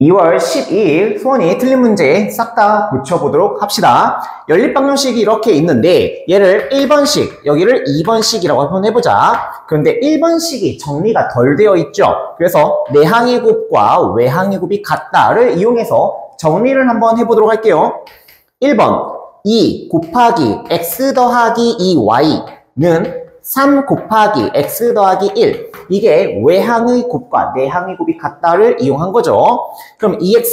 2월 12일 수원이 틀린 문제 싹 다 고쳐보도록 합시다. 연립방정식이 이렇게 있는데 얘를 1번식, 여기를 2번식이라고 한번 해보자. 그런데 1번식이 정리가 덜 되어 있죠. 그래서 내항의 곱과 외항의 곱이 같다를 이용해서 정리를 한번 해보도록 할게요. 1번 2 곱하기 x 더하기 2y는 3 곱하기 x 더하기 1 이게 외항의 곱과 내항의 곱이 같다를 이용한 거죠. 그럼 2x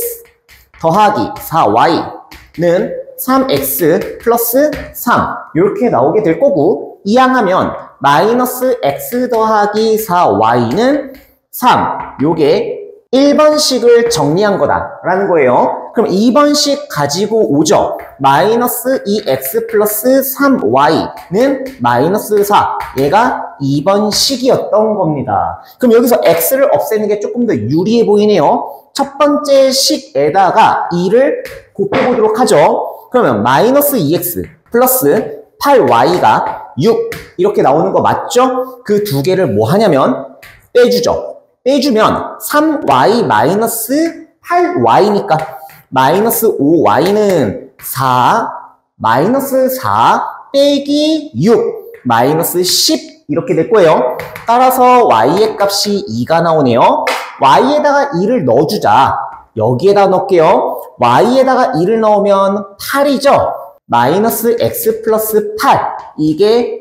더하기 4y는 3x 플러스 3 이렇게 나오게 될 거고 이항하면 마이너스 x 더하기 4y는 3 요게 1번식을 정리한 거다라는 거예요. 그럼 2번식 가지고 오죠. 마이너스 2x 플러스 3y는 마이너스 4. 얘가 2번식이었던 겁니다. 그럼 여기서 x를 없애는 게 조금 더 유리해 보이네요. 첫 번째 식에다가 2를 곱해보도록 하죠. 그러면 마이너스 2x 플러스 8y가 6 이렇게 나오는 거 맞죠? 그 두 개를 뭐 하냐면 빼주죠. 빼주면 3y 마이너스 8y니까 마이너스 5y는 4 마이너스 4 빼기 6 마이너스 10 이렇게 될 거예요. 따라서 y의 값이 2가 나오네요. y에다가 2를 넣어주자. 여기에다 넣을게요. y에다가 2를 넣으면 8이죠. 마이너스 x 플러스 8 이게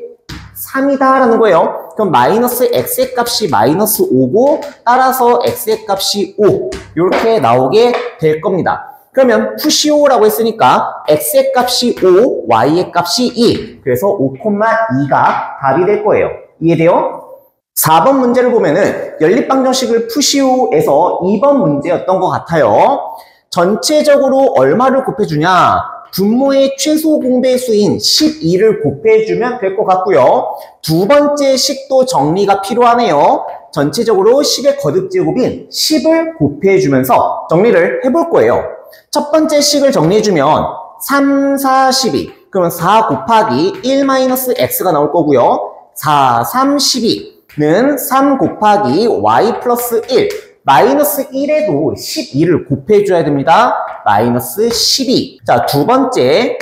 3이다 라는 거예요. 그럼 마이너스 x의 값이 마이너스 5고 따라서 x의 값이 5 이렇게 나오게 될 겁니다. 그러면 푸시오라고 했으니까 x의 값이 5, y의 값이 2 그래서 5,2가 답이 될 거예요. 이해돼요? 4번 문제를 보면은 연립방정식을 푸시오에서 2번 문제였던 것 같아요. 전체적으로 얼마를 곱해주냐? 분모의 최소 공배수인 12를 곱해주면 될 것 같고요. 두 번째 식도 정리가 필요하네요. 전체적으로 10의 거듭제곱인 10을 곱해주면서 정리를 해볼 거예요. 첫 번째 식을 정리해주면 3, 4, 12 그러면 4 곱하기 1-x가 나올 거고요. 4, 3, 12는 3 곱하기 y 플러스 1 마이너스 1에도 12를 곱해줘야 됩니다. 마이너스 12. 자, 두 번째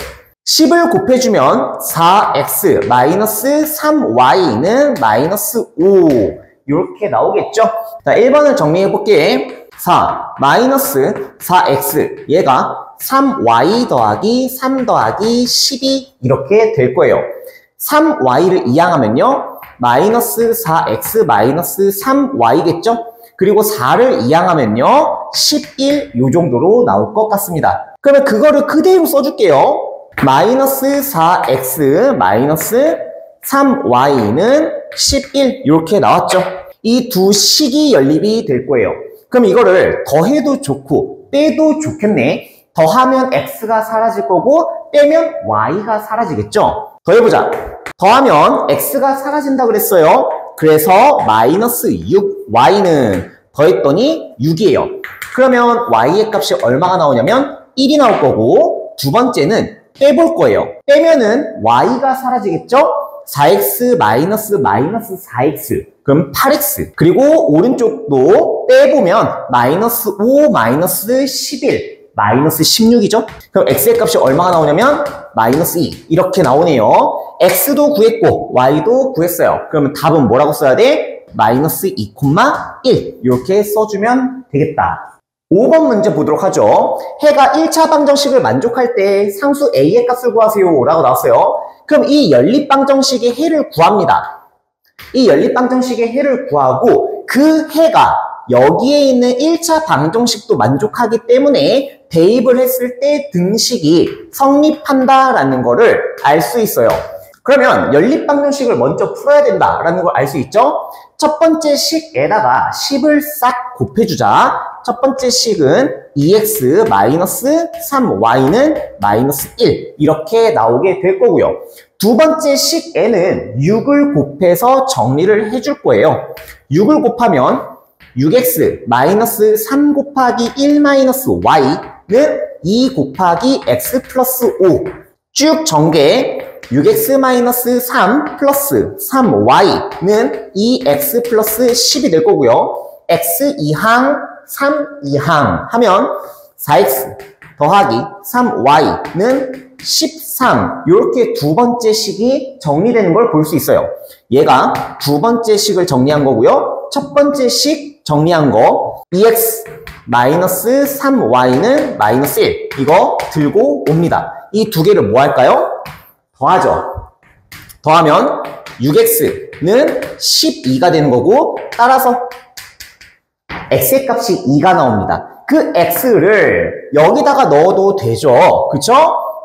10을 곱해주면 4x 마이너스 3y는 마이너스 5 이렇게 나오겠죠? 자, 1번을 정리해볼게. 4 마이너스 4x 얘가 3y 더하기 3 더하기 12 이렇게 될 거예요. 3y를 이항하면요. 마이너스 4x 마이너스 3y겠죠? 그리고 4를 이항하면요. 11 요 정도로 나올 것 같습니다. 그러면 그거를 그대로 써줄게요. 마이너스 4x 마이너스 3y는 11 이렇게 나왔죠. 이 두 식이 연립이 될 거예요. 그럼 이거를 더해도 좋고 빼도 좋겠네. 더하면 x가 사라질 거고 빼면 y가 사라지겠죠. 더해보자. 더하면 x가 사라진다 그랬어요. 그래서 마이너스 6y는 더했더니 6이에요. 그러면 y의 값이 얼마가 나오냐면 1이 나올 거고 두 번째는 빼볼 거예요. 빼면은 y가 사라지겠죠? 4x 마이너스 4x 그럼 8x 그리고 오른쪽도 빼보면 마이너스 5 마이너스 11 마이너스 16이죠? 그럼 x의 값이 얼마가 나오냐면 마이너스 2 이렇게 나오네요. x도 구했고 y도 구했어요. 그러면 답은 뭐라고 써야 돼? 마이너스 2,1 이렇게 써주면 되겠다. 5번 문제 보도록 하죠. 해가 1차 방정식을 만족할 때 상수 a의 값을 구하세요 라고 나왔어요. 그럼 이 연립방정식의 해를 구합니다. 이 연립방정식의 해를 구하고 그 해가 여기에 있는 1차 방정식도 만족하기 때문에 대입을 했을 때 등식이 성립한다라는 거를 알 수 있어요. 그러면 연립방정식을 먼저 풀어야 된다라는 걸 알 수 있죠? 첫 번째 식에다가 10을 싹 곱해주자. 첫 번째 식은 2x 마이너스 3y는 마이너스 1 이렇게 나오게 될 거고요. 두 번째 식에는 6을 곱해서 정리를 해줄 거예요. 6을 곱하면 6x 마이너스 3 곱하기 1 마이너스 y는 2 곱하기 x 플러스 5 쭉 전개 6x-3 플러스 3y는 2x 플러스 10이 될 거고요. x 이항 3 이항 하면 4x 더하기 3y는 13 이렇게 두 번째 식이 정리되는 걸 볼 수 있어요. 얘가 두 번째 식을 정리한 거고요. 첫 번째 식 정리한 거 2x 마이너스 3y는 마이너스 1 이거 들고 옵니다. 이 두 개를 뭐 할까요? 더하죠. 더하면 6x는 12가 되는 거고 따라서 x의 값이 2가 나옵니다. 그 x를 여기다가 넣어도 되죠. 그쵸?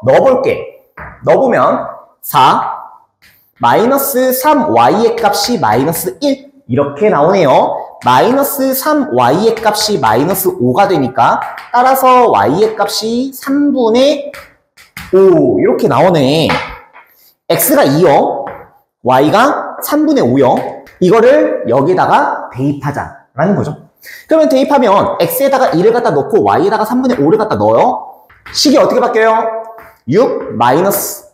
넣어볼게. 넣어보면 4 마이너스 3y의 값이 마이너스 1 이렇게 나오네요. 마이너스 3y의 값이 마이너스 5가 되니까 따라서 y의 값이 3분의 5 이렇게 나오네. x가 2요. y가 3분의 5요. 이거를 여기다가 대입하자라는 거죠. 그러면 대입하면 x에다가 2를 갖다 넣고 y에다가 3분의 5를 갖다 넣어요. 식이 어떻게 바뀌어요? 6 마이너스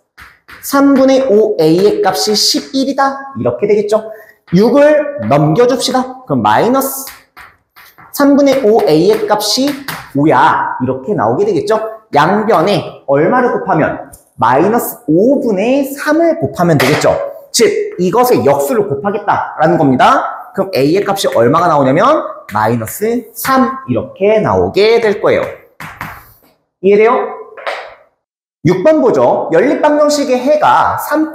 3분의 5a의 값이 11이다. 이렇게 되겠죠. 6을 넘겨줍시다. 그럼 마이너스 3분의 5a의 값이 5야. 이렇게 나오게 되겠죠. 양변에 얼마를 곱하면? 마이너스 5분의 3을 곱하면 되겠죠. 즉 이것의 역수를 곱하겠다라는 겁니다. 그럼 a의 값이 얼마가 나오냐면 마이너스 3 이렇게 나오게 될 거예요. 이해돼요? 6번 보죠. 연립방정식의 해가 3,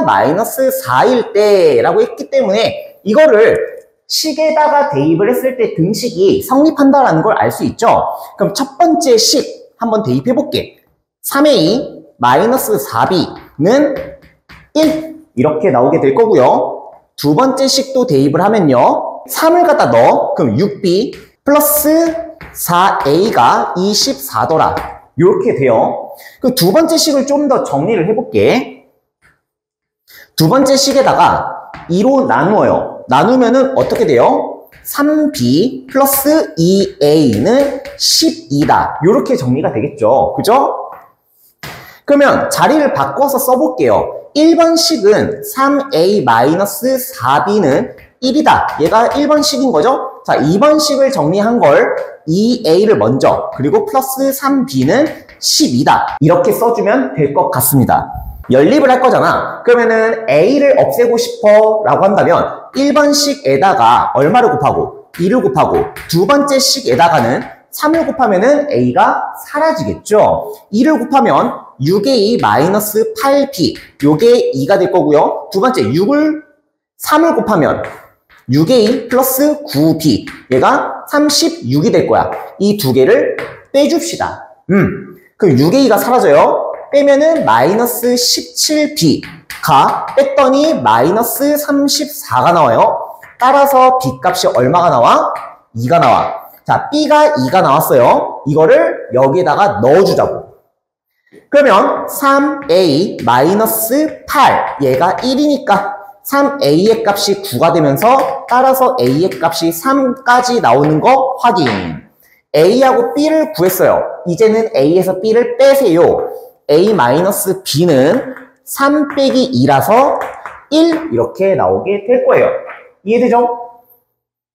마이너스 4일 때라고 했기 때문에 이거를 식에다가 대입을 했을 때 등식이 성립한다라는 걸 알 수 있죠. 그럼 첫 번째 식 한번 대입해 볼게. 3a 마이너스 4b는 1 이렇게 나오게 될 거고요. 두 번째 식도 대입을 하면요. 3을 갖다 넣어. 그럼 6b 플러스 4a가 24더라. 이렇게 돼요. 그 두 번째 식을 좀 더 정리를 해볼게. 두 번째 식에다가 2로 나누어요. 나누면은 어떻게 돼요? 3b 플러스 2a는 12다. 이렇게 정리가 되겠죠. 그죠? 그러면 자리를 바꿔서 써볼게요. 1번 식은 3a-4b는 1이다. 얘가 1번 식인 거죠? 자, 2번 식을 정리한 걸 2a를 먼저 그리고 플러스 3b는 12다. 이렇게 써주면 될 것 같습니다. 연립을 할 거잖아. 그러면은 a를 없애고 싶어 라고 한다면 1번 식에다가 얼마를 곱하고 2를 곱하고 두 번째 식에다가는 3을 곱하면은 a가 사라지겠죠. 2를 곱하면 6a-8b 요게 2가 될 거고요. 두 번째 3을 곱하면 6a 플러스 9b 얘가 36이 될 거야. 이 두 개를 빼줍시다. 그럼 6a가 사라져요. 빼면은 마이너스 17b가 뺐더니 마이너스 34가 나와요. 따라서 b 값이 얼마가 나와? 2가 나와. 자, b가 2가 나왔어요. 이거를 여기에다가 넣어주자고. 그러면 3a 마이너스 8 얘가 1이니까 3a의 값이 9가 되면서 따라서 a의 값이 3까지 나오는 거 확인. a하고 b를 구했어요. 이제는 a에서 b를 빼세요. a-b는 3 빼기 2라서 1 이렇게 나오게 될 거예요. 이해되죠?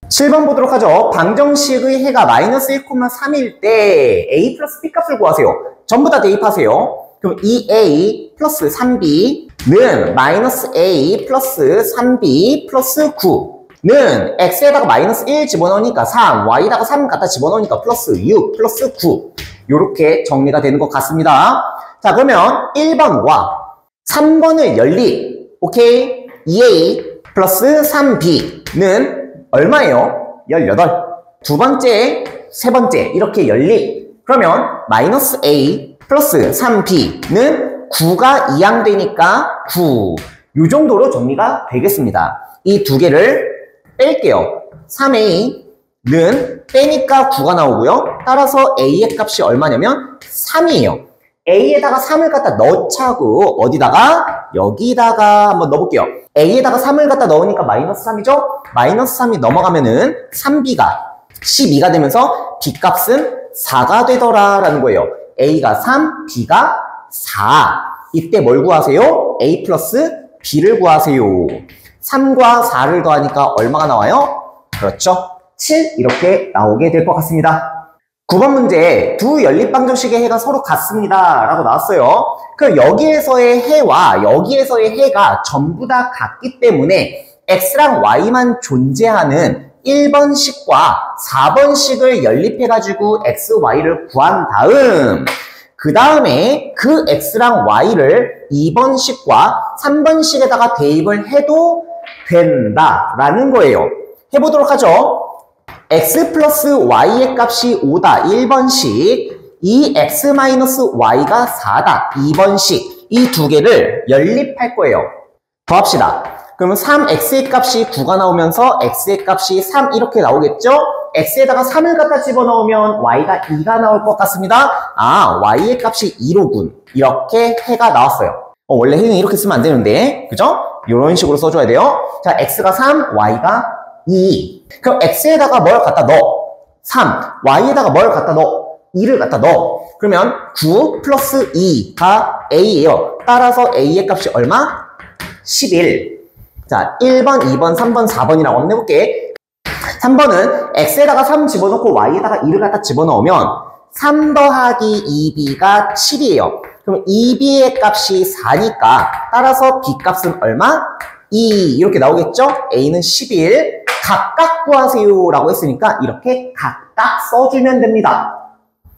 7번 보도록 하죠. 방정식의 해가 마이너스 1,3일 때 a 플러스 b 값을 구하세요. 전부 다 대입하세요. 그럼 2a 플러스 3b는 마이너스 a 플러스 3b 플러스 9는 x에다가 마이너스 1 집어넣으니까 3, y에다가 3 갖다 집어넣으니까 플러스 6 플러스 9 이렇게 정리가 되는 것 같습니다. 자, 그러면 1번과 3번을 연립. 오케이? 2a 플러스 3b는 얼마예요? 18. 두 번째, 세 번째 이렇게 연립. 그러면 마이너스 a 플러스 3b는 9가 이항되니까 9. 이 정도로 정리가 되겠습니다. 이 두 개를 뺄게요. 3a는 빼니까 9가 나오고요. 따라서 a의 값이 얼마냐면 3이에요. a에다가 3을 갖다 넣자고 어디다가? 여기다가 한번 넣어볼게요. a에다가 3을 갖다 넣으니까 마이너스 3이죠? 마이너스 3이 넘어가면은 3b가 12가 되면서 b값은 4가 되더라 라는 거예요. a가 3, b가 4. 이때 뭘 구하세요? a 플러스 b를 구하세요. 3과 4를 더하니까 얼마가 나와요? 그렇죠. 7 이렇게 나오게 될 것 같습니다. 9번 문제, 두 연립방정식의 해가 서로 같습니다 라고 나왔어요. 그럼 여기에서의 해와 여기에서의 해가 전부 다 같기 때문에 x랑 y만 존재하는 1번식과 4번식을 연립해가지고 x, y를 구한 다음 그 다음에 그 x랑 y를 2번식과 3번식에다가 대입을 해도 된다라는 거예요. 해보도록 하죠. x 플러스 y의 값이 5다 1번식, 이 x 마이너스 y가 4다 2번식, 이 두 개를 연립할 거예요. 더합시다. 그러면 3x의 값이 9가 나오면서 x의 값이 3 이렇게 나오겠죠? x에다가 3을 갖다 집어넣으면 y가 2가 나올 것 같습니다. 아, y의 값이 2로군. 이렇게 해가 나왔어요. 원래 해는 이렇게 쓰면 안 되는데, 그죠? 이런 식으로 써줘야 돼요. 자, x가 3, y가 2. 그럼 x에다가 뭘 갖다 넣어? 3. y에다가 뭘 갖다 넣어? 2를 갖다 넣어. 그러면 9 플러스 2가 a예요. 따라서 a의 값이 얼마? 11. 자, 1번, 2번, 3번, 4번이라고 한번 해볼게. 3번은 x에다가 3 집어넣고 y에다가 2를 갖다 집어넣으면 3 더하기 2b가 7이에요. 그럼 2b의 값이 4니까 따라서 b 값은 얼마? 2 이렇게 나오겠죠? a는 11. 각각 구하세요 라고 했으니까 이렇게 각각 써주면 됩니다.